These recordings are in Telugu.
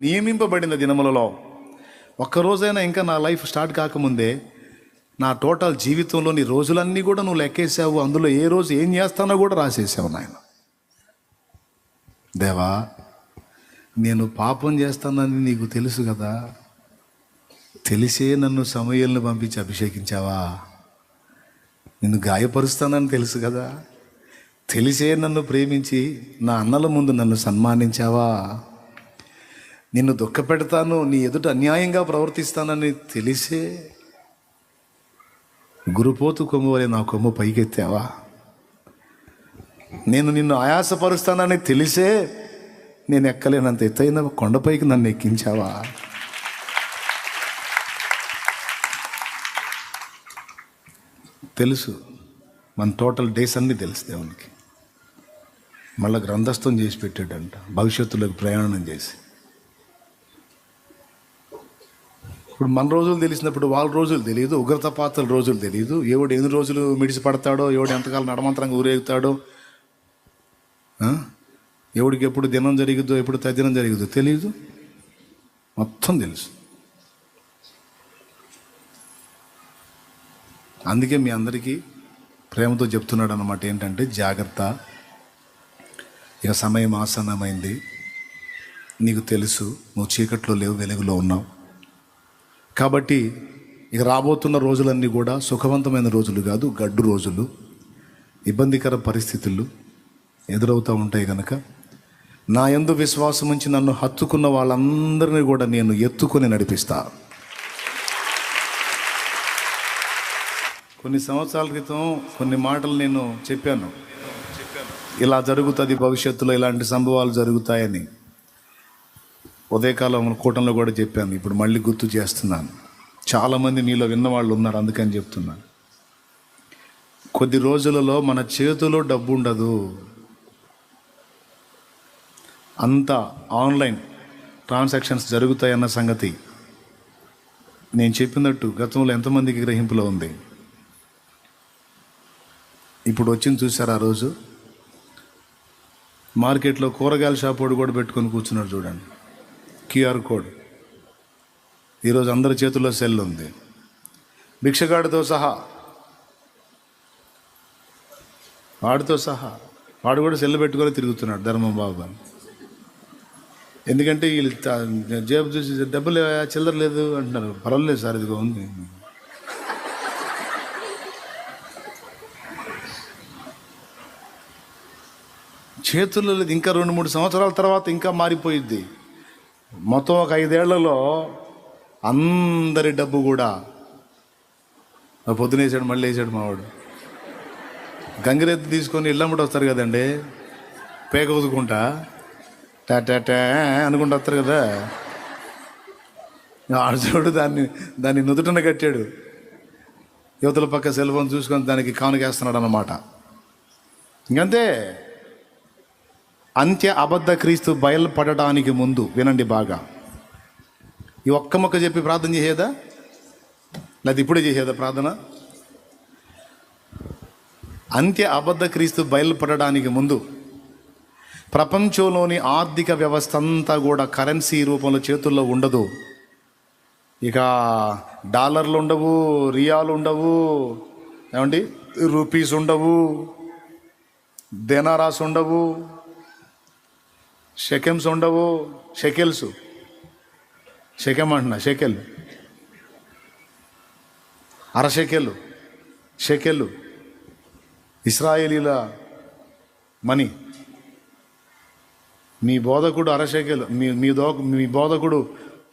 నియమింపబడిన దినములలో ఒక్కరోజైనా ఇంకా నా లైఫ్ స్టార్ట్ కాకముందే నా టోటల్ జీవితంలోని రోజులన్నీ కూడా నువ్వు లెక్కేసావు. అందులో ఏ రోజు ఏం చేస్తానో కూడా రాసేసావు నాయన. దేవా, నేను పాపం చేస్తానని నీకు తెలుసు కదా. తెలిసే నన్ను సమూయేలును పంపించి అభిషేకించావా. నిన్ను గాయపరుస్తానని తెలుసు కదా. తెలిసే నన్ను ప్రేమించి నా అన్నల ముందు నన్ను సన్మానించావా. నిన్ను దుఃఖపెడతాను, నీ ఎదుట అన్యాయంగా ప్రవర్తిస్తానని తెలిసే గురుపోతు కొమ్ము వలె నా కొమ్ము పైకెత్తావా. నేను నిన్ను ఆయాసపరుస్తానని తెలిసే నేను ఎక్కలేనంత ఎత్తైన కొండపైకి నన్ను ఎక్కించావా. తెలుసు, మన టోటల్ డేస్ అన్నీ తెలుసు దేవునికి. మళ్ళీ గ్రంథస్థం చేసి పెట్టాడంట భవిష్యత్తులోకి ప్రయాణం చేసి. ఇప్పుడు మన రోజులు తెలిసినప్పుడు వాళ్ళ రోజులు తెలియదు, ఉగ్రతపాతల రోజులు తెలియదు. ఎవడు ఎన్ని రోజులు మిడిసి పడతాడో, ఎవడు ఎంతకాలం నడమంతరంగా ఊరేగుతాడో, ఎవడికి ఎప్పుడు దినం జరిగిద్దో, ఎప్పుడు తద్దినం జరిగిద్దో తెలియదు. మొత్తం తెలుసు. అందుకే మీ అందరికీ ప్రేమతో చెప్తున్నాడు అన్నమాట. ఏంటంటే జాగ్రత్త, ఇక సమయం ఆసన్నమైంది. నీకు తెలుసు, నువ్వు చీకట్లో లేవు, వెలుగులో ఉన్నావు. కాబట్టి ఇక రాబోతున్న రోజులన్నీ కూడా సుఖవంతమైన రోజులు కాదు, గడ్డు రోజులు. ఇబ్బందికర పరిస్థితులు ఎదురవుతూ ఉంటాయి కనుక నా యందు విశ్వాసం ఉంచి నన్ను హత్తుకున్న వాళ్ళందరినీ కూడా నేను ఎత్తుకొని నడిపిస్తా. కొన్ని సంవత్సరాల క్రితం కొన్ని మాటలు నేను చెప్పాను. ఇలా జరుగుతుంది భవిష్యత్తులో, ఇలాంటి సంభవాలు జరుగుతాయని ఉదయకాలం కూటంలో కూడా చెప్పాను. ఇప్పుడు మళ్ళీ గుర్తు చేస్తున్నాను. చాలామంది మీలో విన్నవాళ్ళు ఉన్నారు, అందుకని చెప్తున్నాను. కొద్ది రోజులలో మన చేతిలో డబ్బు ఉండదు. అంతా ఆన్లైన్ ట్రాన్సాక్షన్స్ జరుగుతాయన్న సంగతి నేను చెప్పినట్టు గతంలో ఎంతమందికి గ్రహింపులో ఉంది. ఇప్పుడు వచ్చింది చూసారు. ఆ రోజు మార్కెట్లో కూరగాయల షాప్ వాడు కూడా పెట్టుకొని కూర్చున్నాడు చూడండి, క్యూఆర్ కోడ్. ఈరోజు అందరి చేతుల్లో సెల్ ఉంది, భిక్షగాడితో సహా, వాడితో సహా. వాడు కూడా సెల్ పెట్టుకొని తిరుగుతున్నాడు ధర్మం బాబు అని. ఎందుకంటే వీళ్ళు జేబు చూసి డబ్బులు చిల్లర లేదు అంటున్నారు. పర్వాలేదు సార్, ఇదిగో ఉంది. చేతుల్లో లేదు. ఇంకా 2-3 సంవత్సరాల తర్వాత ఇంకా మారిపోయిద్ది. మొత్తం ఒక 5 ఏళ్లలో అందరి డబ్బు కూడా పొద్దున వేసాడు, మళ్ళీ వేసాడు మావాడు. గంగిరెద్దు తీసుకొని ఇళ్ళమ్మటి వస్తారు కదండి, పేక ఉదుకుంటా టా అనుకుంటూ వస్తారు కదా. ఆడచోడు దాన్ని నుదుటన కట్టాడు, యువతల పక్క సెల్ ఫోన్ చూసుకొని దానికి కానుకేస్తున్నాడు అన్నమాట. ఇంకంతే. అంత్య అబద్ధ క్రీస్తు బయలుపడడానికి ముందు వినండి బాగా. ఈ ఒక్క మొక్క చెప్పి ప్రార్థన చేసేదా, లేదా ఇప్పుడే చేసేదా ప్రార్థన? అంత్య అబద్ధ క్రీస్తు బయలుపడడానికి ముందు ప్రపంచంలోని ఆర్థిక వ్యవస్థ అంతా కూడా కరెన్సీ రూపంలో చేతుల్లో ఉండదు. ఇక డాలర్లు ఉండవు, రియాలు ఉండవు, ఏమండి రూపీస్ ఉండవు, దేనారాస్ ఉండవు, షెకెమ్స్ ఉండవు. షెకెల్స్, షెకెమ్ అంటున్నా, షెకెల్, అరషెకెల్, షెకెల్ ఇస్రాయేలీల మనీ. మీ బోధకుడు అరషెకెల్, మీ బోధకుడు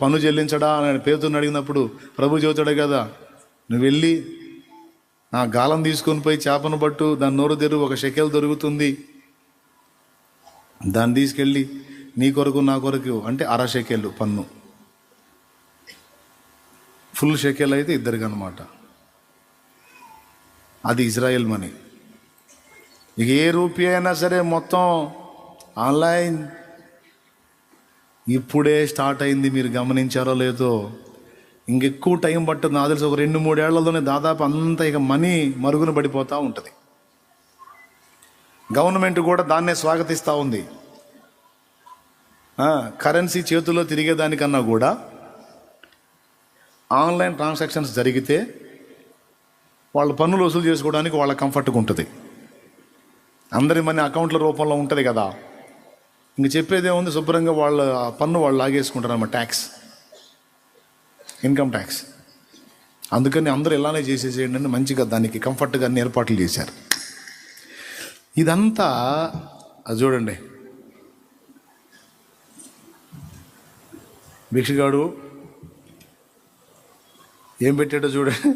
పన్ను చెల్లించడా అని పేతుని అడిగినప్పుడు ప్రభు చెబుతాడు కదా, నువ్వు వెళ్ళి ఆ గాలం తీసుకొని పోయి చేపను పట్టు, దాని నోరు తెరువు, 1 షెకెల్ దొరుకుతుంది, దాన్ని తీసుకెళ్ళి నీ కొరకు నా కొరకు అంటే 1/2 షెకెల్ పన్ను. ఫుల్ షెకెల్ అయితే ఇద్దరికి అన్నమాట. అది ఇజ్రాయెల్ మనీ. ఇక ఏ రూపీ అయినా సరే మొత్తం ఆన్లైన్. ఇప్పుడే స్టార్ట్ అయింది, మీరు గమనించారో లేదో. ఇంకెక్కువ టైం పట్టదు. నాకు తెలిసి ఒక 2-3 ఏళ్లలోనే దాదాపు అంతా ఇక మనీ మరుగున పడిపోతూ ఉంటుంది. గవర్నమెంట్ కూడా దాన్నే స్వాగతిస్తూ ఉంది. కరెన్సీ చేతుల్లో తిరిగేదానికన్నా కూడా ఆన్లైన్ ట్రాన్సాక్షన్స్ జరిగితే వాళ్ళ పన్నులు వసూలు చేసుకోవడానికి వాళ్ళ కంఫర్ట్గా ఉంటుంది. అందరి మనీ అకౌంట్ల రూపంలో ఉంటుంది కదా. ఇంక చెప్పేదే ఉంది, శుభ్రంగా వాళ్ళ పన్ను వాళ్ళు లాగేసుకుంటారు అన్నమాట, ట్యాక్స్, ఇన్కమ్ ట్యాక్స్. అందుకని అందరూ ఇలానే చేసేసేయండి అని మంచిగా దానికి కంఫర్ట్గా అన్ని ఏర్పాట్లు చేశారు. ఇదంతా అది చూడండి, భిక్షగాడు ఏం పెట్టాడో చూడండి.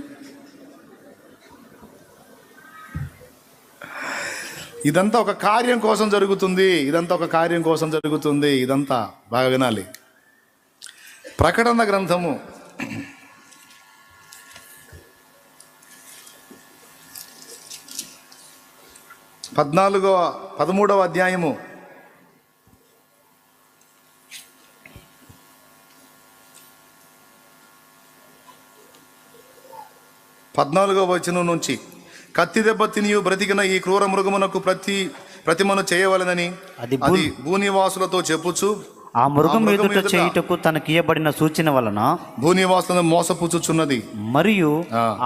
ఇదంతా ఒక కార్యం కోసం జరుగుతుంది, ఇదంతా ఒక కార్యం కోసం జరుగుతుంది. ఇదంతా బాగా వినాలి. ప్రకటన గ్రంథము 13వ అధ్యాయము 14వ వచనం నుంచి, కత్తి దెబ్బ తినియు బ్రతికిన ఈ క్రూర మృగమునకు ప్రతిమను చేయవలెనని అది భూనివాసులతో చెప్పుచు, ఆ మృగం ఎదుట చేయుటకు తనకియబడిన సూచన వలన భూనివాసులను మోసపుచ్చుచున్నది. మరియు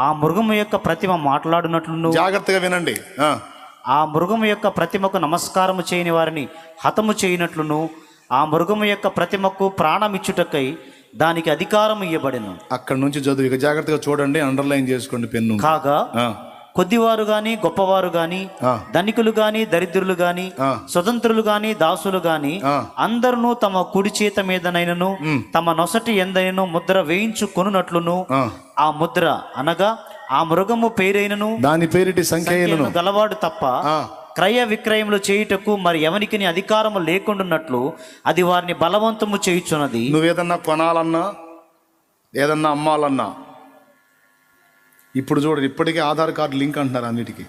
ఆ మృగము యొక్క ప్రతిమ మాట్లాడునట్లును, జాగ్రత్తగా వినండి, ఆ మృగము యొక్క ప్రతిమకు నమస్కారము చేయని వారిని హతము చేయనట్లును, ఆ మృగము యొక్క ప్రతిమకు ప్రాణమిచ్చుటకై దానికి అధికారం ఇవ్వబడెను. అక్కడి నుంచి చదువు, ఇక జాగ్రత్తగా చూడండి, అండర్లైన్ చేసుకోండి పెన్ను. కాగా కొద్దివారు గాని గొప్పవారు గాని ధనికులు గాని దరిద్రులు గాని స్వతంత్రులు గాని దాసులు గాని అందరూ తమ కుడి చేత మీదనైనను తమ నొసటి ఎందైనను ముద్ర వేయించుకొనున్నట్లును, ఆ ముద్ర అనగా ఆ మృగము పేరైనను దాని పేరిటి సంఖ్యను గలవాడు తప్ప క్రయ విక్రయములు చేయుటకు మరి ఎవరికి అధికారము లేకుండాన్నట్లు అది వారిని బలవంతము చేయుచున్నది. నువ్వేదన్నా కొనాలన్నా ఏదన్నా అమ్మాలన్నా, ఇప్పుడు చూడండి, ఇప్పటికే ఆధార్ కార్డు లింక్ అంటున్నారు అన్నిటికీ.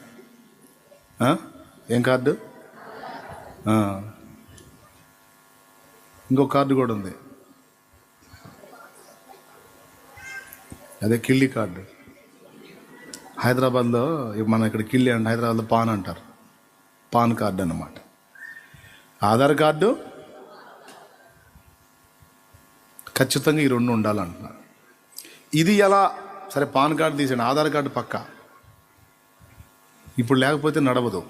ఏం కార్డు? ఇంకో కార్డు కూడా ఉంది, అదే కిళ్ళి కార్డు. హైదరాబాద్లో మన ఇక్కడ కిళ్ళి అంటే హైదరాబాద్లో పాన్ అంటారు, పాన్ కార్డు అన్నమాట. ఆధార్ కార్డు ఖచ్చితంగా ఈ రెండు ఉండాలంటున్నారు. ఇది ఎలా? సరే, పాన్ కార్డు తీసాడు, ఆధార్ కార్డు పక్కా. ఇప్పుడు లేకపోతే నడవదు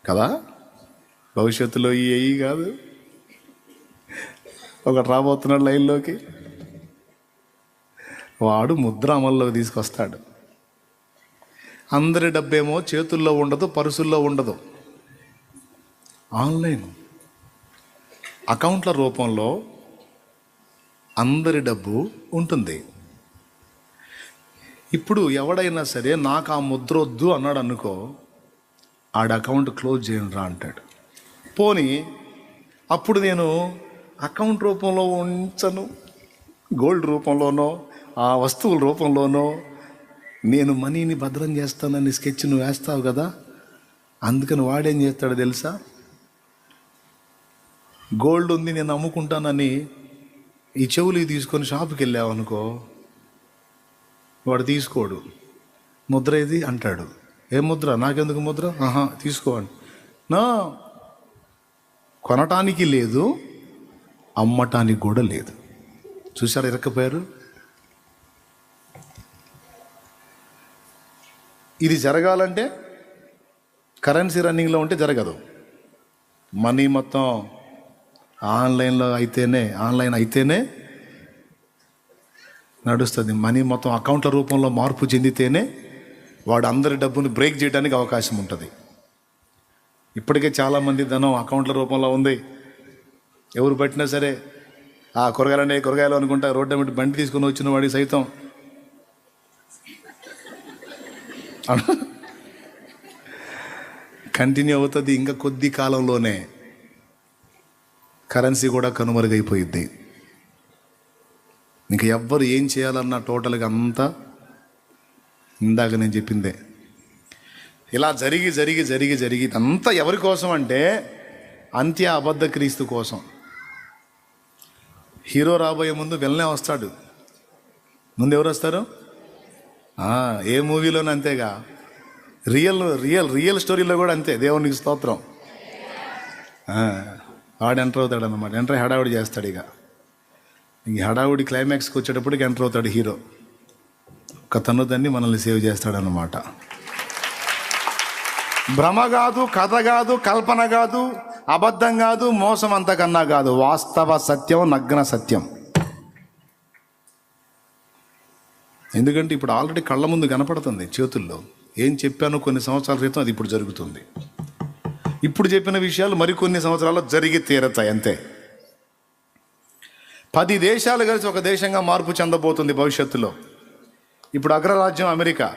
కదా, భవిష్యత్తులో ఈ కాదు. ఒకటి రాబోతున్నాడు లైన్లోకి, వాడు ముద్ర అమల్లోకి తీసుకొస్తాడు. అందరి డబ్బేమో చేతుల్లో ఉండదు, పర్సుల్లో ఉండదు, ఆన్లైన్ అకౌంట్ల రూపంలో అందరి డబ్బు ఉంటుంది. ఇప్పుడు ఎవడైనా సరే నాకు ఆ ముద్ర వద్దు అన్నాడు అనుకో, ఆడ అకౌంట్ క్లోజ్ చేయండి రా అంటాడు. పోనీ అప్పుడు నేను అకౌంట్ రూపంలో ఉంచను, గోల్డ్ రూపంలోనో ఆ వస్తువుల రూపంలోనో నేను మనీని భద్రం చేస్తానని స్కెచ్ నువ్వు వేస్తావు కదా. అందుకని వాడేం చేస్తాడో తెలుసా? గోల్డ్ ఉంది నేను అమ్ముకుంటానని ఈ చెవులు తీసుకొని షాపుకి వెళ్ళావు అనుకో, వాడు తీసుకోడు. ముద్ర ఏది అంటాడు. ఏ ముద్ర? నాకెందుకు ముద్ర? తీసుకోండి. నా కొనటానికి లేదు, అమ్మటానికి కూడా లేదు. చూసారా ఇరక్కపోయారు? ఇది జరగాలంటే కరెన్సీ రన్నింగ్లో ఉంటే జరగదు. మనీ మొత్తం ఆన్లైన్ అయితేనే నడుస్తుంది. మనీ మొత్తం అకౌంట్ల రూపంలో మార్పు చెందితేనే వాడు అందరి డబ్బును బ్రేక్ చేయడానికి అవకాశం ఉంటుంది. ఇప్పటికే చాలామంది ధనం అకౌంట్ల రూపంలో ఉంది. ఎవరు పట్టినా సరే కూరగాయలు అనుకుంటా రోడ్డు మీద బండి తీసుకొని వచ్చిన వాడికి సైతం కంటిన్యూ అవుతుంది. ఇంకా కొద్ది కాలంలోనే కరెన్సీ కూడా కనుమరుగైపోయిద్ది. ఇంకా ఎవ్వరు ఏం చేయాలన్నా టోటల్గా అంతా ఇందాక నేను చెప్పిందే ఇలా జరిగి అంతా ఎవరి కోసం అంటే అంత్య అబద్ధ క్రీస్తు కోసం. హీరో రాబోయే ముందు వెళ్ళనే వస్తాడు. ముందు ఎవరు వస్తారు? ఏ మూవీలోనే అంతేగా, రియల్ స్టోరీలో కూడా అంతే. దేవునికి స్తోత్రం. ఆడు ఎంటర్ అవుతాడు అన్నమాట. ఎంటర్ హడావుడి చేస్తాడు. ఇక ఈ హడావుడి క్లైమాక్స్కి వచ్చేటప్పటికి ఎంటర్ అవుతాడు హీరో. ఒక తన్నుదాన్ని మనల్ని సేవ్ చేస్తాడన్నమాట. భ్రమ కాదు, కథ కాదు, కల్పన కాదు, అబద్ధం కాదు, మోసం అంతకన్నా కాదు, వాస్తవ సత్యం, నగ్న సత్యం. ఎందుకంటే ఇప్పుడు ఆల్రెడీ కళ్ళ ముందు కనపడుతుంది చేతుల్లో. ఏం చెప్పాను కొన్ని సంవత్సరాల క్రితం అది ఇప్పుడు జరుగుతుంది. ఇప్పుడు చెప్పిన విషయాలు మరికొన్ని సంవత్సరాల్లో జరిగి తీరతాయి అంతే. 10 దేశాలు కలిసి ఒక దేశంగా మార్పు చెందబోతుంది భవిష్యత్తులో. ఇప్పుడు అగ్రరాజ్యం అమెరికా.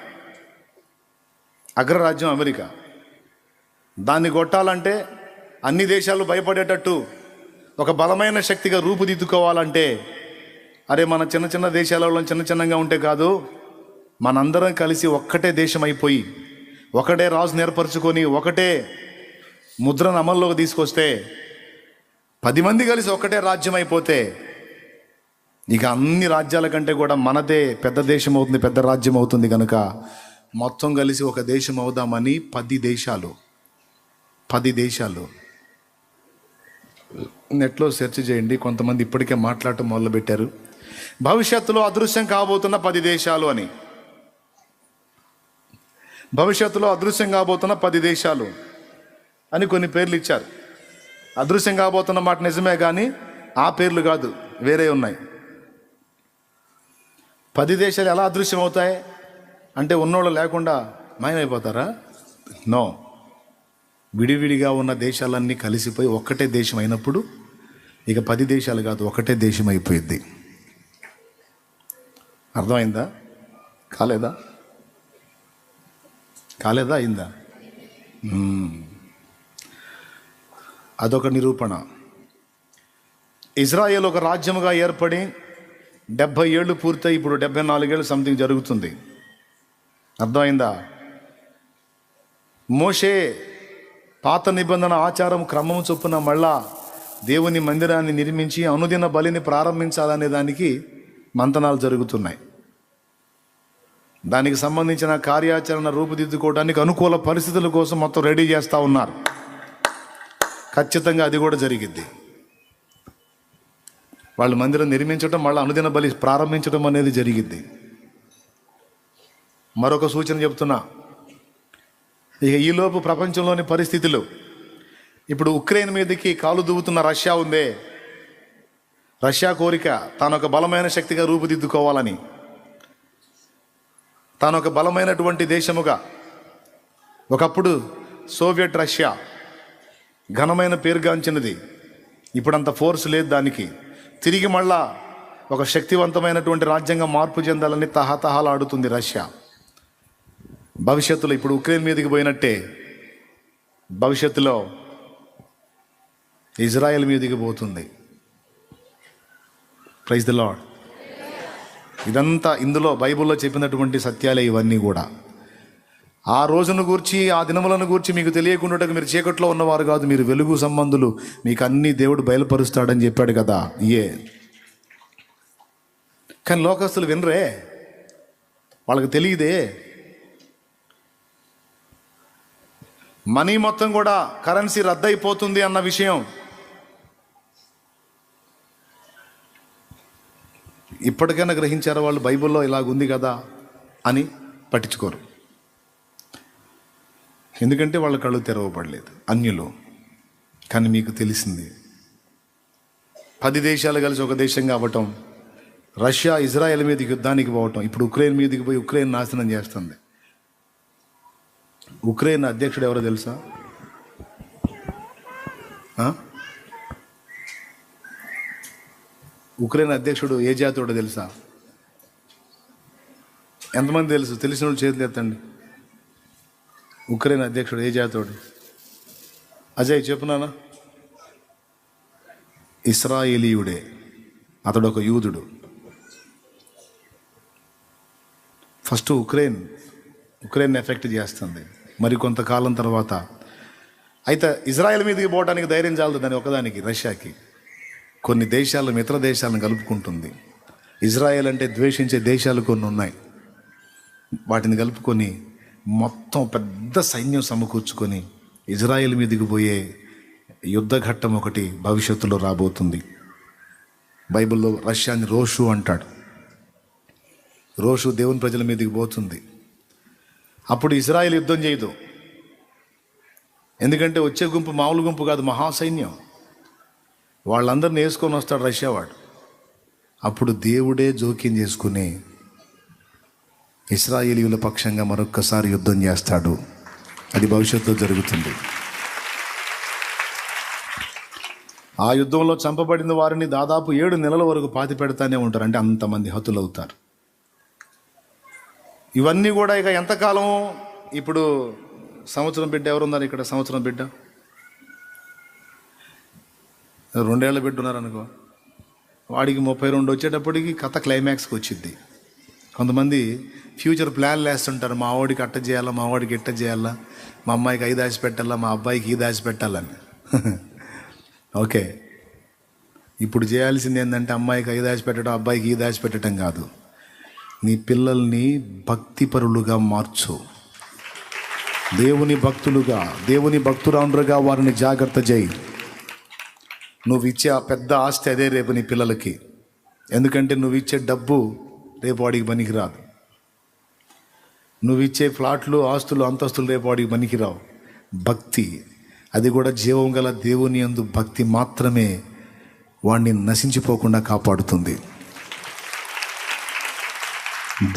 దాన్ని కొట్టాలంటే, అన్ని దేశాలు భయపడేటట్టు ఒక బలమైన శక్తిగా రూపుదిద్దుకోవాలంటే, అరే మన చిన్న చిన్న దేశాలలో చిన్నగా ఉంటే కాదు, మనందరం కలిసి ఒక్కటే దేశం అయిపోయి, ఒకటే రాజును ఏర్పరచుకొని, ఒకటే ముద్రను అమల్లోకి తీసుకొస్తే, 10 మంది కలిసి ఒకటే రాజ్యం అయిపోతే, ఇక అన్ని రాజ్యాల కంటే కూడా మనదే పెద్ద దేశం అవుతుంది, పెద్ద రాజ్యం అవుతుంది. కనుక మొత్తం కలిసి ఒక దేశం అవుదామని 10 దేశాలు నెట్లో సెర్చ్ చేయండి. కొంతమంది ఇప్పటికే మాట్లాడటం మొదలుపెట్టారు. భవిష్యత్తులో అదృశ్యం కాబోతున్న 10 దేశాలు అని. భవిష్యత్తులో అదృశ్యం కాబోతున్న 10 దేశాలు అని కొన్ని పేర్లు ఇచ్చారు. అదృశ్యం కాబోతున్న మాట నిజమే, కానీ ఆ పేర్లు కాదు, వేరే ఉన్నాయి. 10 దేశాలు ఎలా అదృశ్యం అవుతాయి అంటే, ఉన్నోళ్ళు లేకుండా మాయమైపోతారా? నో. విడివిడిగా ఉన్న దేశాలన్నీ కలిసిపోయి ఒక్కటే దేశం అయినప్పుడు ఇక 10 దేశాలు కాదు, ఒకటే దేశం అయిపోయింది. అర్థమైందా? కాలేదా? అయిందా? అదొక నిరూపణ. ఇజ్రాయేల్ ఒక రాజ్యముగా ఏర్పడి 70 ఏళ్ళు పూర్తయి ఇప్పుడు 74 ఏళ్ళు సంథింగ్ జరుగుతుంది. అర్థమైందా? మోషే పాత నిబంధన ఆచారం క్రమం చొప్పున మళ్ళా దేవుని మందిరాన్ని నిర్మించి అనుదిన బలిని ప్రారంభించాలనే దానికి మంతనాలు జరుగుతున్నాయి. దానికి సంబంధించిన కార్యాచరణ రూపుదిద్దుకోవడానికి అనుకూల పరిస్థితుల కోసం మొత్తం రెడీ చేస్తూ ఉన్నారు. ఖచ్చితంగా అది కూడా జరిగిద్ది. వాళ్ళు మందిరం నిర్మించడం, మళ్ళీ అనుదిన బలి ప్రారంభించడం అనేది జరిగిద్ది. మరొక సూచన చెప్తున్నా. ఇక ఈలోపు ప్రపంచంలోని పరిస్థితులు, ఇప్పుడు ఉక్రెయిన్ మీదకి కాలు దువ్వుతున్న రష్యా ఉందే, రష్యా కోరిక తానొక బలమైన శక్తిగా రూపుదిద్దుకోవాలని, తానొక బలమైనటువంటి దేశముగా. ఒకప్పుడు సోవియట్ రష్యా ఘనమైన పేరుగాంచినది, ఇప్పుడంత ఫోర్స్ లేదు దానికి. తిరిగి మళ్ళా ఒక శక్తివంతమైనటువంటి రాజ్యంగా మార్పు చెందాలని తహతహలాడుతుంది రష్యా. భవిష్యత్తులో ఇప్పుడు ఉక్రెయిన్ మీదకి పోయినట్టే భవిష్యత్తులో ఇజ్రాయెల్ మీదకి పోతుంది. Praise the Lord. ఇదంతా ఇందులో బైబిల్లో చెప్పినటువంటి సత్యాలే ఇవన్నీ కూడా. ఆ రోజును గూర్చి, ఆ దినములను గూర్చి మీకు తెలియకుండా మీరు చీకట్లో ఉన్నవారు కాదు, మీరు వెలుగు సంబంధులు, మీకు అన్ని దేవుడు బయలుపరుస్తాడని చెప్పాడు కదా. కానీ లోకస్తులు వినరే, వాళ్ళకి తెలియదే. మనీ మొత్తం కూడా కరెన్సీ రద్దయిపోతుంది అన్న విషయం ఇప్పటికైనా గ్రహించారు వాళ్ళు. బైబిల్లో ఇలాగుంది కదా అని పట్టించుకోరు. ఎందుకంటే వాళ్ళ కళ్ళు తెరవబడలేదు, అన్యులు. కానీ మీకు తెలిసింది, 10 దేశాలు కలిసి ఒక దేశంగా అవ్వటం, రష్యా ఇజ్రాయెల్ మీదకి యుద్ధానికి పోవటం, ఇప్పుడు ఉక్రెయిన్ మీదకి పోయి ఉక్రెయిన్ నాశనం చేస్తుంది. ఉక్రెయిన్ అధ్యక్షుడు ఎవరో తెలుసా? ఉక్రెయిన్ అధ్యక్షుడు ఏ జాతోడో తెలుసా? ఎంతమంది తెలుసు? తెలిసిన వాళ్ళు చేతులు ఎత్తండి. ఉక్రెయిన్ అధ్యక్షుడు ఏ జాతోడు? అజయ్ చెప్పునానా? ఇస్రాయేలీయుడే. అతడు ఒక యూదుడు. ఫస్ట్ ఉక్రెయిన్ ఎఫెక్ట్ చేస్తుంది. మరి కొంతకాలం తర్వాత అయితే ఇజ్రాయెల్ మీదకి పోవడానికి ధైర్యం చాలదు దాని ఒకదానికి, రష్యాకి. కొన్ని దేశాలు, మిత్ర దేశాలను కలుపుకుంటుంది. ఇజ్రాయెల్ అంటే ద్వేషించే దేశాలు కొన్ని ఉన్నాయి. వాటిని కలుపుకొని మొత్తం పెద్ద సైన్యం సమకూర్చుకొని ఇజ్రాయెల్ మీదకి పోయే యుద్ధ ఘట్టం ఒకటి భవిష్యత్తులో రాబోతుంది. బైబిల్లో రష్యాని రోషు అంటాడు. రోషు దేవుని ప్రజల మీదకి పోతుంది. అప్పుడు ఇజ్రాయెల్ యుద్ధం చేయదు. ఎందుకంటే వచ్చే గుంపు మామూలు గుంపు కాదు, మహాసైన్యం. వాళ్ళందరిని వేసుకొని వస్తాడు రష్యా వాడు. అప్పుడు దేవుడే జోక్యం చేసుకుని ఇశ్రాయేలీయుల పక్షంగా మరొక్కసారి యుద్ధం చేస్తాడు. అది భవిష్యత్తులో జరుగుతుంది. ఆ యుద్ధంలో చంపబడిన వారిని దాదాపు 7 నెలల వరకు పాతి పెడతానే ఉంటారు. అంటే అంతమంది హతులవుతారు. ఇవన్నీ కూడా ఇక ఎంతకాలం? ఇప్పుడు సంవత్సరం బిడ్డ ఎవరున్నారు ఇక్కడ? సంవత్సరం బిడ్డ, 2 ఏళ్ల బిడ్డ ఉన్నారనుకో, వాడికి 32 వచ్చేటప్పటికి కథ క్లైమాక్స్కి వచ్చింది. కొంతమంది ఫ్యూచర్ ప్లాన్లు వేస్తుంటారు. మా వాడికి అట్ట చేయాలా, మా వాడికి ఎట్ట చేయాలా, మా అమ్మాయికి 5 దాచి పెట్టాలా, మా అబ్బాయికి 2 దాచి పెట్టాలని. ఓకే, ఇప్పుడు చేయాల్సింది ఏంటంటే అమ్మాయికి 5 దాచి పెట్టడం, అబ్బాయికి 2 దాచి పెట్టడం కాదు. నీ పిల్లల్ని భక్తిపరులుగా మార్చు. దేవుని భక్తులుగా, దేవుని భక్తురాండ్రుగా వారిని జాగ్రత్త చేయి. నువ్వు ఇచ్చే ఆ పెద్ద ఆస్తి అదే రేపు నీ పిల్లలకి. ఎందుకంటే నువ్వు ఇచ్చే డబ్బు రేపు వాడికి పనికిరాదు. నువ్వు ఇచ్చే ఫ్లాట్లు, ఆస్తులు, అంతస్తులు రేపు వాడికి పనికిరావు. భక్తి, అది కూడా జీవం గల దేవుని యందు భక్తి మాత్రమే వాడిని నశించిపోకుండా కాపాడుతుంది.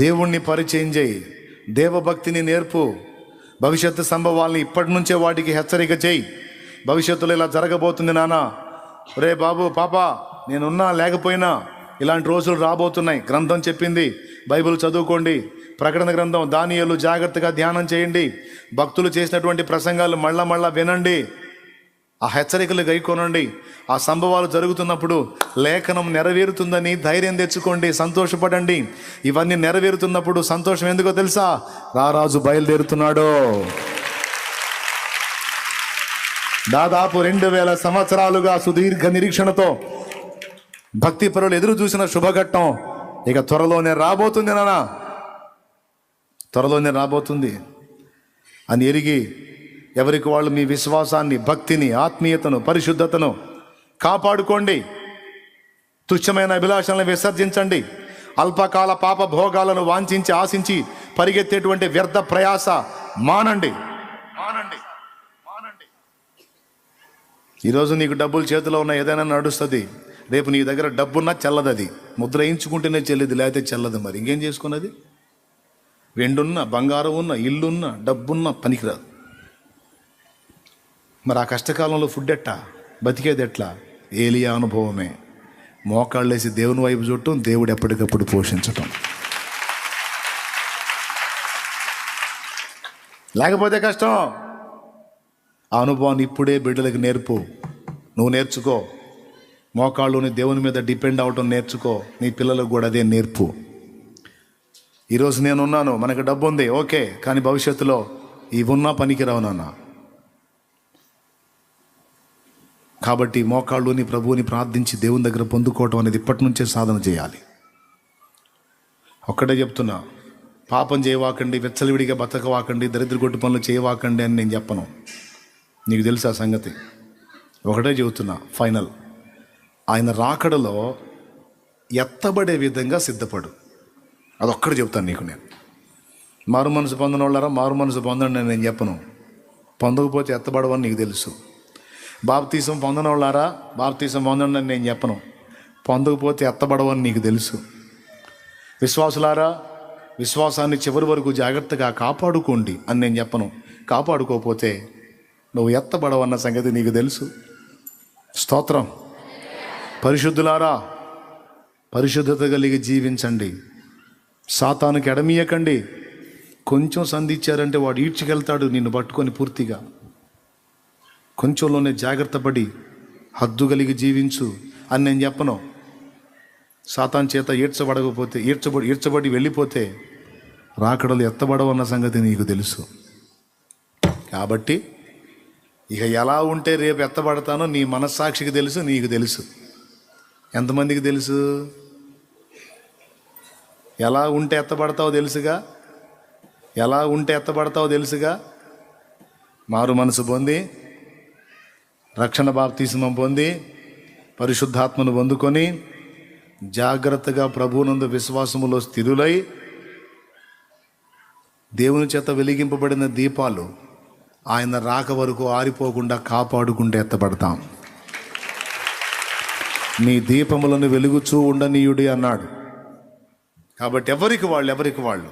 దేవుణ్ణి పరిచయం చేయి, దేవభక్తిని నేర్పు. భవిష్యత్తు సంభవాల్ని ఇప్పటి నుంచే వాటికి హెచ్చరిక చేయి. భవిష్యత్తులో ఇలా జరగబోతుంది నాన్న, రే బాబు పాపా, నేనున్నా లేకపోయినా ఇలాంటి రోజులు రాబోతున్నాయి. గ్రంథం చెప్పింది, బైబిల్ చదువుకోండి. ప్రకటన గ్రంథం, దానియేలు జాగ్రత్తగా ధ్యానం చేయండి. భక్తులు చేసినటువంటి ప్రసంగాలు మళ్ళా వినండి. ఆ హెచ్చరికలు గైకొనండి. ఆ సంభవాలు జరుగుతున్నప్పుడు లేఖనం నెరవేరుతుందని ధైర్యం తెచ్చుకోండి, సంతోషపడండి. ఇవన్నీ నెరవేరుతున్నప్పుడు సంతోషం ఎందుకో తెలుసా? రారాజు బయలుదేరుతున్నాడు. దాదాపు 2000 సంవత్సరాలుగా సుదీర్ఘ నిరీక్షణతో భక్తి పరులు ఎదురు చూసిన శుభఘట్టం ఇక త్వరలోనే రాబోతుంది నాన్న, త్వరలోనే రాబోతుంది అని ఎరిగి ఎవరికి వాళ్ళు మీ విశ్వాసాన్ని, భక్తిని, ఆత్మీయతను, పరిశుద్ధతను కాపాడుకోండి. తుచ్చమైన అభిలాషలను విసర్జించండి. అల్పకాల పాప భోగాలను వాంఛించి ఆశించి పరిగెత్తేటువంటి వ్యర్థ ప్రయాస మానండి. ఈరోజు నీకు డబ్బులు చేతిలో ఉన్న ఏదైనా నడుస్తుంది. రేపు నీ దగ్గర డబ్బున్నా చెల్లదు. అది ముద్ర వేయించుకుంటేనే చెల్లిది, లేకపోతే చెల్లదు. మరి ఇంకేం చేసుకున్నది? వెండున్నా, బంగారం ఉన్న, ఇల్లున్నా, డబ్బున్నా పనికిరాదు. మరి ఆ కష్టకాలంలో ఫుడ్ ఎట్టా, బతికేది ఎట్లా? ఏలియా అనుభవమే. మోకాళ్ళేసి దేవుని వైపు చూడటం, దేవుడు ఎప్పటికప్పుడు పోషించటం. లేకపోతే కష్టం. ఆ అనుభవాన్ని ఇప్పుడే బిడ్డలకు నేర్పు. నువ్వు నేర్చుకో. మోకాళ్ళుని దేవుని మీద డిపెండ్ అవటం నేర్చుకో. నీ పిల్లలకు కూడా అదే నేర్పు. ఈరోజు నేనున్నాను, మనకు డబ్బు ఉంది, ఓకే, కానీ భవిష్యత్తులో ఇవున్నా పనికిరావు నాన్న. కాబట్టి మోకాళ్ళుని ప్రభువుని ప్రార్థించి దేవుని దగ్గర పొందుకోవటం అనేది ఇప్పటి నుంచే సాధన చేయాలి. ఒక్కటే చెప్తున్నా, పాపం చేయవాకండి, వెచ్చలివిడిగా బతకవాకండి, దరిద్ర కొట్టు పనులు చేయవాకండి అని నేను చెప్పను. నీకు తెలుసు ఆ సంగతి. ఒకటే చెబుతున్నా, ఫైనల్, ఆయన రాకడలో ఎత్తబడే విధంగా సిద్ధపడు. అదొక్కడే చెప్తాను నీకు. నేను మారు మనసు పొందిన వాళ్ళారా, మారు మనసు పొందండి అని నేను చెప్పను. పొందకపోతే ఎత్తబడవని నీకు తెలుసు. బాప్తీసం పొందిన వాళ్ళారా, బాప్తీసం పొందండి అని నేను చెప్పను. పొందకపోతే ఎత్తబడవని నీకు తెలుసు. విశ్వాసులారా, విశ్వాసాన్ని చివరి వరకు జాగ్రత్తగా కాపాడుకోండి అని నేను చెప్పను. కాపాడుకోకపోతే నువ్వు ఎత్తబడవన్న సంగతి నీకు తెలుసు. స్తోత్రం. పరిశుద్ధులారా, పరిశుద్ధత కలిగి జీవించండి. సాతానుకి ఎడమీయకండి. కొంచెం సంధించారంటే వాడు ఈడ్చుకెళ్తాడు నిన్ను పట్టుకొని పూర్తిగా. కొంచెంలోనే జాగ్రత్త పడి హద్దు కలిగి జీవించు అని నేను చెప్పను. సాతాను చేత ఈడ్చబడి వెళ్ళిపోతే రాకడలు ఎత్తబడవన్న సంగతి నీకు తెలుసు. కాబట్టి ఇక ఎలా ఉంటే రేపు ఎత్తబడతానో నీ మనస్సాక్షికి తెలుసు, నీకు తెలుసు. ఎంతమందికి తెలుసు? ఎలా ఉంటే ఎత్తబడతావో తెలుసుగా, ఎలా ఉంటే ఎత్తబడతావో తెలుసుగా. మారు మనసు పొంది రక్షణ బాప్తిస్మం పొంది పరిశుద్ధాత్మను పొందుకొని జాగ్రత్తగా ప్రభువునందు విశ్వాసములో స్థిరులై దేవుని చేత వెలిగింపబడిన దీపాలు ఆయన రాక వరకు ఆరిపోకుండా కాపాడుకుంటూ ఎత్తబడతాం. నీ దీపములను వెలుగుచూ ఉండనీయుడి అన్నాడు. కాబట్టి ఎవరికి వాళ్ళు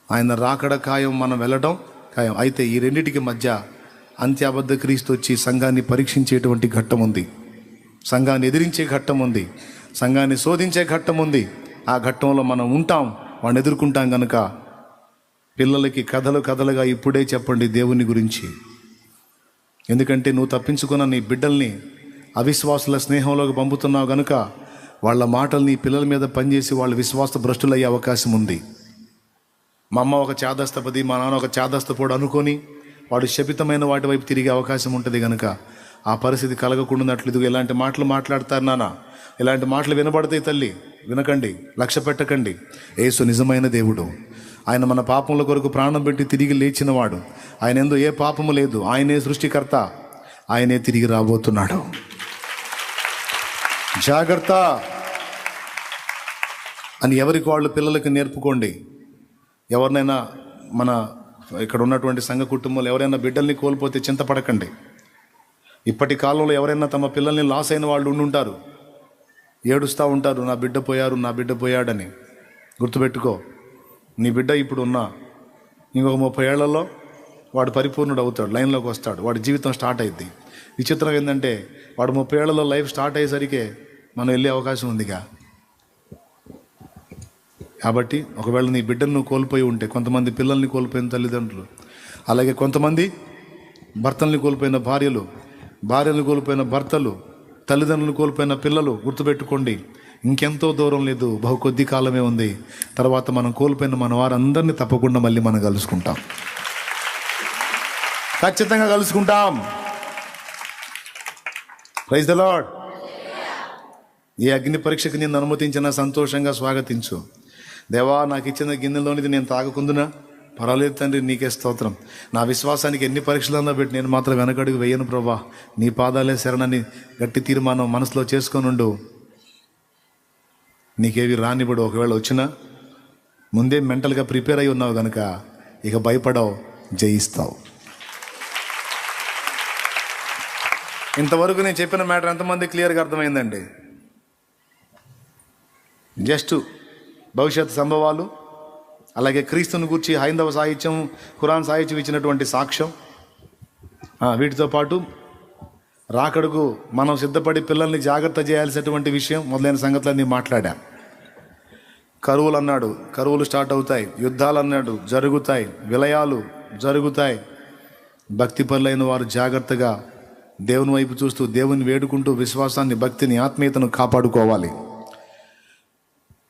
ఆయన రాకడ ఖాయం, మనం వెళ్ళడం ఖాయం. అయితే ఈ రెండిటికి మధ్య అంత్యాబద్ధ క్రీస్తు వచ్చి సంఘాన్ని పరీక్షించేటువంటి ఘట్టం ఉంది, సంఘాన్ని ఎదిరించే ఘట్టం ఉంది, సంఘాన్ని శోధించే ఘట్టం ఉంది. ఆ ఘట్టంలో మనం ఉంటాం, వాడిని ఎదుర్కొంటాం. కనుక పిల్లలకి కథలుగా ఇప్పుడే చెప్పండి దేవుని గురించి. ఎందుకంటే నువ్వు తప్పించుకున్న నీ బిడ్డల్ని అవిశ్వాసుల స్నేహంలోకి పంపుతున్నావు కనుక వాళ్ళ మాటలు నీ పిల్లల మీద పనిచేసి వాళ్ళు విశ్వాస భ్రష్టులయ్యే అవకాశం ఉంది. మా అమ్మ ఒక చాదస్తపది, మా నాన్న ఒక చాదస్తపోడు అనుకొని వాడు శపితమైన వాటి వైపు తిరిగే అవకాశం ఉంటుంది. కనుక ఆ పరిస్థితి కలగకుండానట్లు ఇదిగో ఇలాంటి మాటలు మాట్లాడతారు నాన్న, ఇలాంటి మాటలు వినబడతాయి తల్లి, వినకండి, లక్ష్య పెట్టకండి. యేసు నిజమైన దేవుడు. ఆయన మన పాపముల కొరకు ప్రాణం పెట్టి తిరిగి లేచినవాడు. ఆయన ఎందు ఏ పాపము లేదు. ఆయనే సృష్టికర్త, ఆయనే తిరిగి రాబోతున్నాడు. జాగ్రత్త అని ఎవరికి వాళ్ళు పిల్లలకి నేర్పుకోండి. ఎవరినైనా మన ఇక్కడ ఉన్నటువంటి సంఘ కుటుంబంలో ఎవరైనా బిడ్డల్ని కోల్పోతే చింతపడకండి. ఇప్పటి కాలంలో ఎవరైనా తమ పిల్లల్ని లాస్ అయిన వాళ్ళు ఉండుంటారు, ఏడుస్తూ ఉంటారు, నా బిడ్డ పోయాడని. గుర్తుపెట్టుకో, నీ బిడ్డ ఇప్పుడు ఉన్నా ఇంకొక 30 ఏళ్లలో వాడు పరిపూర్ణుడు అవుతాడు, లైన్లోకి వస్తాడు, వాడి జీవితం స్టార్ట్ అయింది. విచిత్రం ఏంటంటే వాడు 30 ఏళ్లలో లైఫ్ స్టార్ట్ అయ్యేసరికి మనం వెళ్ళే అవకాశం ఉందిగా. కాబట్టి ఒకవేళ నీ బిడ్డను నువ్వు కోల్పోయి ఉంటే, కొంతమంది పిల్లల్ని కోల్పోయిన తల్లిదండ్రులు, అలాగే కొంతమంది భర్తల్ని కోల్పోయిన భార్యలను కోల్పోయిన భర్తలు, తల్లిదండ్రులను కోల్పోయిన పిల్లలు, గుర్తుపెట్టుకోండి, ఇంకెంతో దూరం లేదు, బహు కొద్ది కాలమే ఉంది. తర్వాత మనం కోల్పోయిన మన వారందరినీ తప్పకుండా మళ్ళీ మనం కలుసుకుంటాం, ఖచ్చితంగా కలుసుకుంటాం. Praise the lord. ఈ అగ్ని పరీక్షకు నేను అనుమతించిన సంతోషంగా స్వాగతించు. దేవా, నాకు ఇచ్చిన గిన్నెలోనిది నేను తాగకుందునా? పర్వాలేదు తండ్రి, నీకే స్తోత్రం. నా విశ్వాసానికి ఎన్ని పరీక్షలన్నా పెట్టి నేను మాత్రం వెనకడుగు వేయను ప్రభా. నీ పాదాలే శరణని గట్టి తీర్మానం మనసులో చేసుకొనుండు. నీకేవి రానివ్వడు. ఒకవేళ వచ్చినా ముందే మెంటల్గా ప్రిపేర్ అయి ఉన్నావు కనుక ఇక భయపడవు, జయిస్తావు. ఇంతవరకు నేను చెప్పిన మ్యాటర్ ఎంతమంది క్లియర్గా అర్థమైందండి? జస్ట్ భవిష్యత్ సంభవాలు, అలాగే క్రీస్తుని గురించి హైందవ సాహిత్యం, ఖురాన్ సాహిత్యం ఇచ్చినటువంటి సాక్ష్యం, వీటితో పాటు రాకడకు మనం సిద్ధపడి పిల్లల్ని జాగ్రత్త చేయాల్సినటువంటి విషయం, మొదలైన సంగతులన్నీ మాట్లాడా. కరువులు అన్నాడు, కరువులు స్టార్ట్ అవుతాయి. యుద్ధాలు అన్నాడు, జరుగుతాయి. విలయాలు జరుగుతాయి. భక్తి పరులైన వారు జాగ్రత్తగా దేవుని వైపు చూస్తూ, దేవుని వేడుకుంటూ విశ్వాసాన్ని, భక్తిని, ఆత్మీయతను కాపాడుకోవాలి.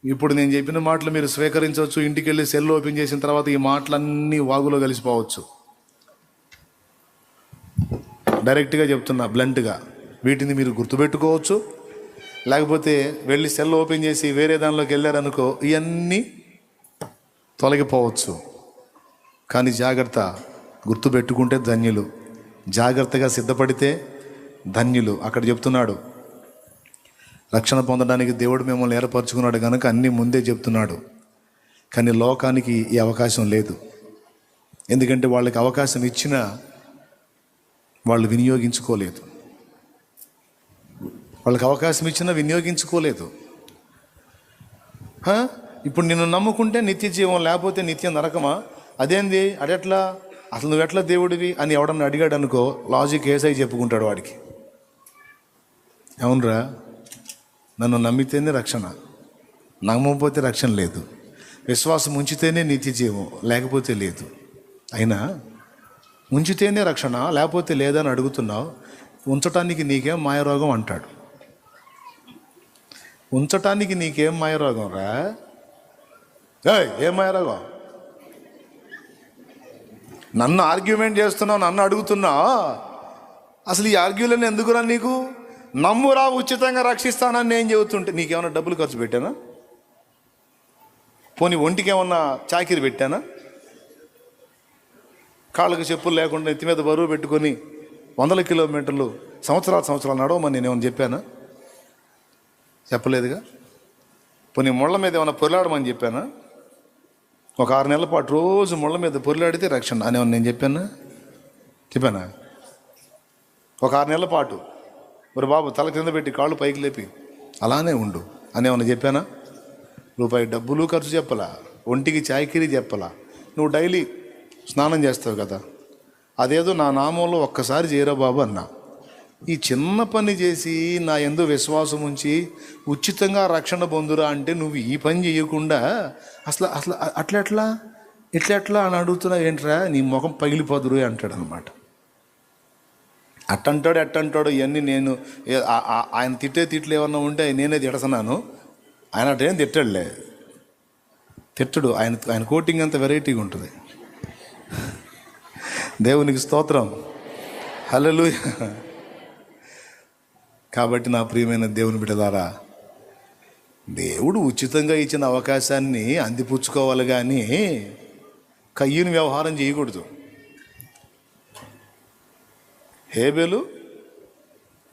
ఇప్పుడు నేను చెప్పిన మాటలు మీరు స్వీకరించవచ్చు. ఇంటికి వెళ్ళి సెల్ ఓపెన్ చేసిన తర్వాత ఈ మాటలన్నీ వాగులో కలిసిపోవచ్చు. డైరెక్ట్గా చెప్తున్నా, బ్లంట్గా. వీటిని మీరు గుర్తుపెట్టుకోవచ్చు, లేకపోతే వెళ్ళి సెల్ ఓపెన్ చేసి వేరే దానిలోకి వెళ్ళారనుకో, ఇవన్నీ తొలగిపోవచ్చు. కానీ జాగ్రత్త, గుర్తుపెట్టుకుంటే ధన్యులు, జాగ్రత్తగా సిద్ధపడితే ధన్యులు. అక్కడ చెప్తున్నాడు, రక్షణ పొందడానికి దేవుడు మిమ్మల్ని ఏర్పరచుకున్నాడు కనుక అన్నీ ముందే చెప్తున్నాడు. కానీ లోకానికి ఈ అవకాశం లేదు. ఎందుకంటే వాళ్ళకి అవకాశం ఇచ్చినా వాళ్ళు వినియోగించుకోలేదు. వాళ్ళకి అవకాశం ఇచ్చినా వినియోగించుకోలేదు. ఇప్పుడు నిన్ను నమ్ముకుంటే నిత్య జీవం, లేకపోతే నిత్య నరకమా? అదేంది, అదెట్లా, అసలు నువ్వెట్లా దేవుడివి అని ఎవడన్నా అడిగాడు అనుకో, లాజిక్ ఏసై చెప్పుకుంటాడు వాడికి. అవునరా, నన్ను నమ్మితేనే రక్షణ, నమ్మకపోతే రక్షణ లేదు. విశ్వాసం ఉంచితేనే నిత్య జీవం, లేకపోతే లేదు. అయినా ఉంచితేనే రక్షణ, లేకపోతే లేదని అడుగుతున్నావు. ఉంచటానికి నీకేం మాయరోగం అంటాడు. ఉంచటానికి నీకేం మాయరోగం రా? ఏం మాయరోగం? నన్ను ఆర్గ్యుమెంట్ చేస్తున్నావు, నన్ను అడుగుతున్నావు. అసలు ఈ ఆర్గ్యూలను ఎందుకురా నీకు? నమ్మురా, ఉచితంగా రక్షిస్తానని నేను చెబుతుంటే నీకేమన్నా డబ్బులు ఖర్చు పెట్టానా? పోనీ ఒంటికి ఏమన్నా చాకిరి పెట్టానా? కాళ్ళకి చెప్పులు లేకుండా ఎత్తి మీద బరువు పెట్టుకొని 100 కిలోమీటర్లు సంవత్సరాలు నడవమని నేను ఏమైనా చెప్పానా? చెప్పలేదుగా. పోనీ ముళ్ళ మీద ఏమైనా పొరలాడమని చెప్పానా? ఒక 6 నెలల పాటు రోజు ముళ్ళ మీద పొరలాడితే రక్షణ అనేమన్నా నేను చెప్పానా? ఒక 6 నెలల పాటు మరి బాబు తల కింద పెట్టి కాళ్ళు పైకి లేపి అలానే ఉండు అనేమన్నా చెప్పానా? రూపాయి డబ్బులు ఖర్చు చెప్పలా, ఒంటికి చాయ్కిరీ చెప్పలా. నువ్వు డైలీ స్నానం చేస్తావు కదా, అదేదో నా నామంలో ఒక్కసారి చేయరా బాబు అన్నా. ఈ చిన్న పని చేసి నా యందు విశ్వాసం ఉంచి ఉచితంగా రక్షణ పొందురా అంటే నువ్వు ఈ పని చేయకుండా అసలు ఇట్లా అని అడుగుతున్నావు ఏంట్రా, నీ ముఖం పగిలిపోదురు అంటాడు అనమాట. అట్టంటాడు ఇవన్నీ నేను ఆయన తిట్లు ఏమన్నా ఉంటే నేనే తిడతున్నాను, ఆయన అట్టేం తిట్టడు. ఆయన కోటింగ్ అంత వెరైటీగా ఉంటుంది. దేవునికి స్తోత్రం, హల్లెలూయా. కాబట్టి నా ప్రియమైన దేవుని బిడ్డలారా, దేవుడు ఉచితంగా ఇచ్చిన అవకాశాన్ని అందిపుచ్చుకోవాలి కానీ కయ్యూని వ్యవహారం చేయకూడదు. హేబెలు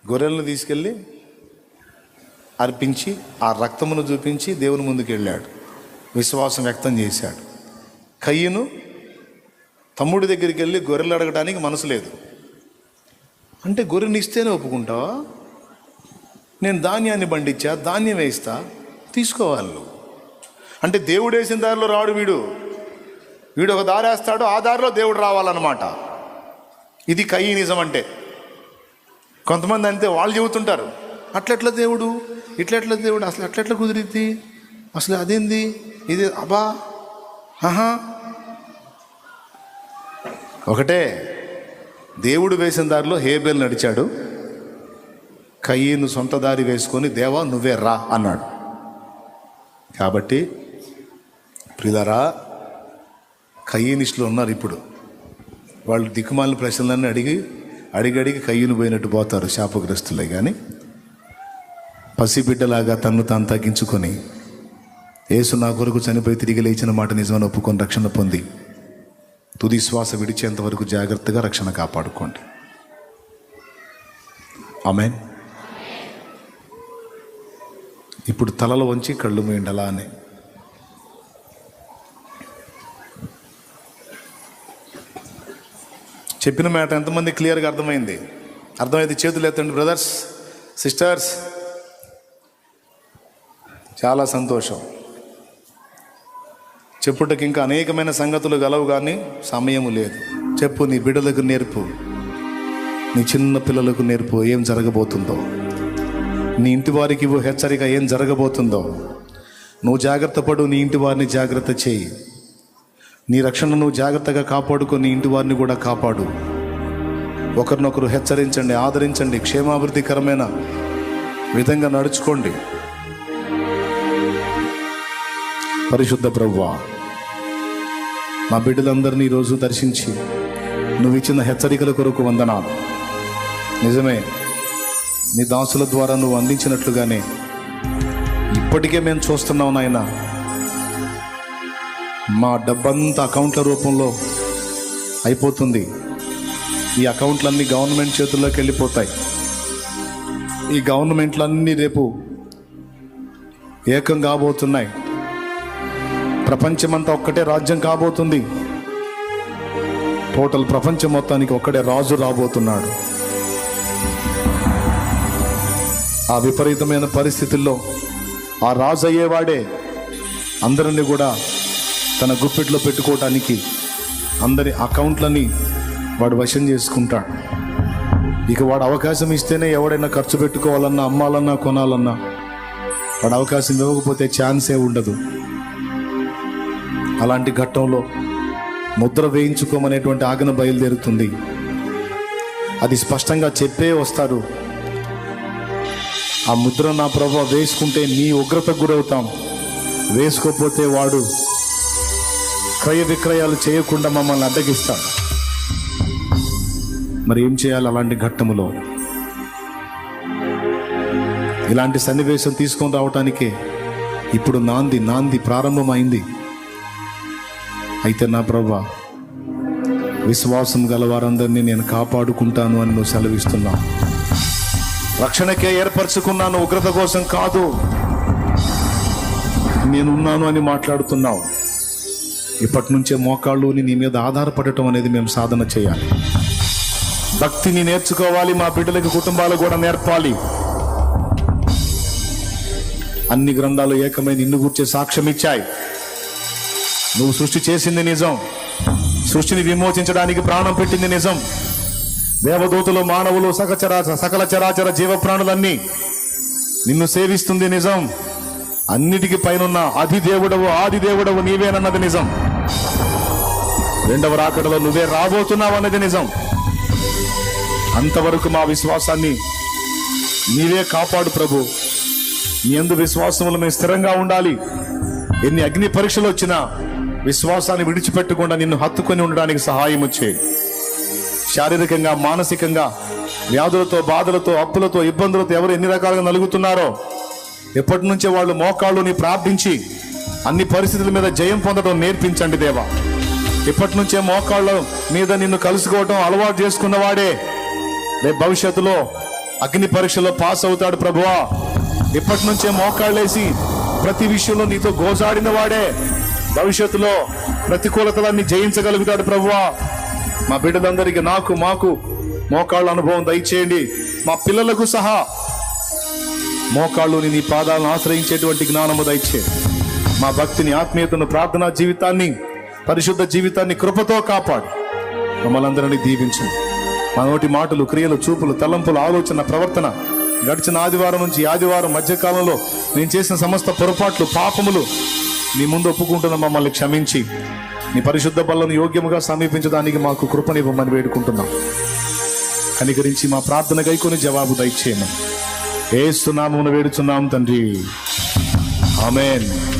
గొర్రెలను తీసుకెళ్ళి అర్పించి ఆ రక్తమును చూపించి దేవుని ముందుకు వెళ్ళాడు, విశ్వాసం వ్యక్తం చేశాడు. కయ్యూను తమ్ముడి దగ్గరికి వెళ్ళి గొర్రెలు అడగడానికి మనసు లేదు. అంటే గొర్రెని ఇస్తేనే ఒప్పుకుంటావా? నేను ధాన్యాన్ని పండించా, ధాన్యం వేస్తా, తీసుకోవాలి నువ్వు. అంటే దేవుడు వేసిన దారిలో రాడు వీడు ఒక దారి వేస్తాడు, ఆ దారిలో దేవుడు రావాలన్నమాట. ఇది కయ్యనిజం అంటే. కొంతమంది అంతే, వాళ్ళు చెబుతుంటారు అట్లెట్లా దేవుడు, ఇట్లెట్లా దేవుడు, అసలు అట్లెట్లా కుదిరిద్ది, అసలు అదేంది ఇది, అబ్బా ఆహా. ఒకటే, దేవుడు వేసిన దారిలో హేబెల్ నడిచాడు, కయ్యను సొంత దారి వేసుకొని దేవా నువ్వే రా అన్నాడు. కాబట్టి ప్రియులారా, కయ్యనిస్టులు ఉన్నారు ఇప్పుడు. వాళ్ళు దిక్కుమాలిన ప్రశ్నలన్నీ అడిగి కయ్యను పోయినట్టు పోతారు శాపగ్రస్తులే. కానీ పసిబిడ్డలాగా తన్ను తాను తగ్గించుకొని యేసు నా కొరకు చనిపోయి తిరిగి లేచిన మాట నిజమని ఒప్పుకొని రక్షణ పొంది తుది శ్వాస విడిచేంత వరకు జాగ్రత్తగా రక్షణ కాపాడుకోండి. ఆమేన్. ఇప్పుడు తలలు వంచి కళ్ళు మూయండి అలానే. చెప్పిన మాట ఎంతమంది క్లియర్గా అర్థమైంది? అర్థమైతే చేతులు ఎత్తండి బ్రదర్స్, సిస్టర్స్. చాలా సంతోషం. చెప్పుటకి ఇంకా అనేకమైన సంగతులు గలవు కానీ సమయము లేదు. చెప్పు, నీ బిడ్డలకు నేర్పు, నీ చిన్న పిల్లలకు నేర్పు ఏం జరగబోతుందో. నీ ఇంటి వారికి ఇవ్వు హెచ్చరిక ఏం జరగబోతుందో. నువ్వు జాగ్రత్త పడు, నీ ఇంటి వారిని జాగ్రత్త చేయి. నీ రక్షణ నువ్వు జాగ్రత్తగా కాపాడుకో, నీ ఇంటి వారిని కూడా కాపాడు. ఒకరినొకరు హెచ్చరించండి, ఆదరించండి, క్షేమాభివృద్ధికరమైన విధంగా నడుచుకోండి. పరిశుద్ధ ప్రభువా, మా బిడ్డలందరినీ ఈరోజు దర్శించి నువ్వు ఇచ్చిన హెచ్చరికల కొరకు వందనాలు. నిజమే, నీ దాసుల ద్వారా నువ్వు అందించినట్లుగానే ఇప్పటికే మేము చూస్తున్నాం నాయన. మా డబ్బంతా అకౌంట్ల రూపంలో అయిపోతుంది. ఈ అకౌంట్లన్నీ గవర్నమెంట్ చేతుల్లోకి వెళ్ళిపోతాయి. ఈ గవర్నమెంట్లన్నీ రేపు ఏకం కాబోతున్నాయి. ప్రపంచమంతా ఒక్కటే రాజ్యం కాబోతుంది. టోటల్ ప్రపంచం మొత్తానికి ఒక్కడే రాజు రాబోతున్నాడు. ఆ విపరీతమైన పరిస్థితుల్లో ఆ రాజు అయ్యేవాడే అందరినీ కూడా తన గుప్పిట్లో పెట్టుకోవటానికి అందరి అకౌంట్లని వాడు వశం చేసుకుంటాడు. ఇక వాడు అవకాశం ఇస్తేనే ఎవడైనా ఖర్చు పెట్టుకోవాలన్నా, అమ్మాలన్నా, కొనాలన్నా వాడు అవకాశం ఇవ్వకపోతే ఛాన్సే ఉండదు. అలాంటి ఘట్టంలో ముద్ర వేయించుకోమనేటువంటి ఆజ్ఞ బయలుదేరుతుంది. అది స్పష్టంగా చెప్పే వస్తాడు. ఆ ముద్ర నా ప్రభువా వేసుకుంటే నీ ఉగ్రతకు గురవుతాం, వేసుకోకపోతే వాడు క్రయ విక్రయాలు చేయకుండా మమ్మల్ని అడ్డగిస్తాడు. మరి ఏం చేయాలి అలాంటి ఘట్టములో? ఇలాంటి సన్నివేశం తీసుకొని రావటానికే ఇప్పుడు నాంది ప్రారంభమైంది. అయితే నా ప్రభువా విశ్వాసం గల వారందరినీ నేను కాపాడుకుంటాను అని నువ్వు సెలవిస్తున్నావు. రక్షణకే ఏర్పరచుకున్నాను, ఉగ్రత కోసం కాదు. నేనున్నాను అని మాట్లాడుతున్నావు. ఇప్పటి నుంచే మోకాళ్ళు నీ మీద ఆధారపడటం అనేది మేము సాధన చేయాలి. భక్తిని నేర్చుకోవాలి. మా బిడ్డలకి, కుటుంబాలు కూడా నేర్పాలి. అన్ని గ్రంథాలు ఏకమై నిన్ను గురించి సాక్ష్యం ఇచ్చాయి. నువ్వు సృష్టి చేసింది నిజం. సృష్టిని విమోచించడానికి ప్రాణం పెట్టింది నిజం. దేవదూతలు, మానవులు, సకల చరాచర జీవ ప్రాణులన్నీ నిన్ను సేవిస్తుంది నిజం. అన్నిటికీ పైనున్న అధిదేవుడవు, ఆది దేవుడవు నీవేనన్నది నిజం. రెండవ రాకడలో నువ్వే రాబోతున్నావు అన్నది నిజం. అంతవరకు మా విశ్వాసాన్ని నీవే కాపాడు ప్రభు. నీ యందు విశ్వాసములు మేము స్థిరంగా ఉండాలి. ఎన్ని అగ్ని పరీక్షలు వచ్చినా విశ్వాసాన్ని విడిచిపెట్టకుండా నిన్ను హత్తుకొని ఉండడానికి సహాయం చేయి. శారీరకంగా, మానసికంగా వ్యాధులతో, బాధలతో, అప్పులతో, ఇబ్బందులతో ఎవరు ఎన్ని రకాలుగా నలుగుతున్నారో ఎప్పటి నుంచే వాళ్ళు మోకాళ్ళుని ప్రార్థించి అన్ని పరిస్థితుల మీద జయం పొందడం నేర్పించండి దేవా. ఇప్పటి నుంచే మోకాళ్ళ మీద నిన్ను కలుసుకోవటం అలవాటు చేసుకున్నవాడే రేపు భవిష్యత్తులో అగ్ని పరీక్షలో పాస్ అవుతాడు ప్రభువా. ఇప్పటి నుంచే మోకాళ్ళేసి ప్రతి విషయంలో నీతో గోజాడిన వాడే భవిష్యత్తులో ప్రతికూలతలన్నీ జయించగలుగుతాడు ప్రభువా. మా బిడ్డలందరికీ, మాకు మోకాళ్ళ అనుభవం దయచేయండి. మా పిల్లలకు సహా మోకాళ్ళుని నీ పాదాలను ఆశ్రయించేటువంటి జ్ఞానము దయచేయండి. మా భక్తిని, ఆత్మీయతను, ప్రార్థనా జీవితాన్ని, పరిశుద్ధ జీవితాన్ని కృపతో కాపాడు. మమ్మల్ని అందరినీ దీవించండి. మా నోటి మాటలు, క్రియలు, చూపులు, తలంపులు, ఆలోచన, ప్రవర్తన గడిచిన ఆదివారం నుంచి ఆదివారం మధ్యకాలంలో నేను చేసిన సమస్త పొరపాట్లు, పాపములు నీ ముందు ఒప్పుకుంటున్న మమ్మల్ని క్షమించి నీ పరిశుద్ధ బలను యోగ్యముగా సమీపించడానికి మాకు కృపనివ్వమని వేడుకుంటున్నాం. కనికరించి మా ప్రార్థన గైకొని జవాబు దయచేయమని యేసు నామమున వేడుచున్నాం తండ్రి. ఆమేన్.